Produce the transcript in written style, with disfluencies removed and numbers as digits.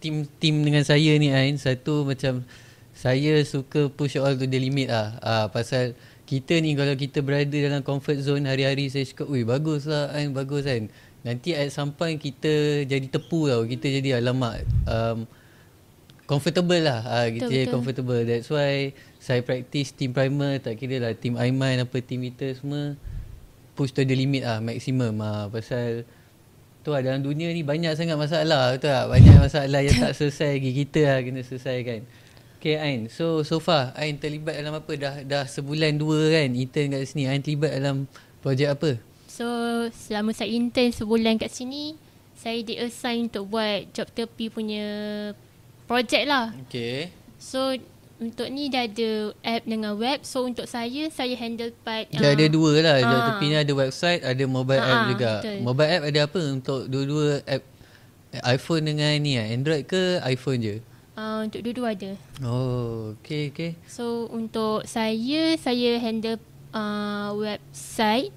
team dengan saya ni Ain, satu macam saya suka push all to the limit lah. Pasal kita ni kalau kita berada dalam comfort zone hari-hari, saya cakap, "Ui, bagus lah Ain, bagus kan." Nanti at some point kita jadi tepu tau. Kita jadi alamak comfortable lah. Kita jadi comfortable. That's why saya practice team primer, tak kira lah team Aiman apa team kita semua, push to the limit lah, maximum. Pasal tu lah, dalam dunia ni banyak sangat masalah, betul tak? Banyak masalah yang tak selesai lagi, kita lah kena selesaikan. Okay Ain, so far Ain terlibat dalam apa? Dah sebulan 2 kan intern kat sini. Ain terlibat dalam projek apa? So selama saya intern sebulan kat sini, saya di-assign untuk buat job therapy punya projek lah. Okay. So untuk ni dah ada app dengan web. So untuk saya handle part Dia ada dua lah. Job therapy ni ada website, ada mobile app juga. Betul. Mobile app ada apa untuk dua-dua app? iPhone dengan ni Android ke iPhone je? Untuk dua-dua ada. Oh, okay. So untuk saya handle website.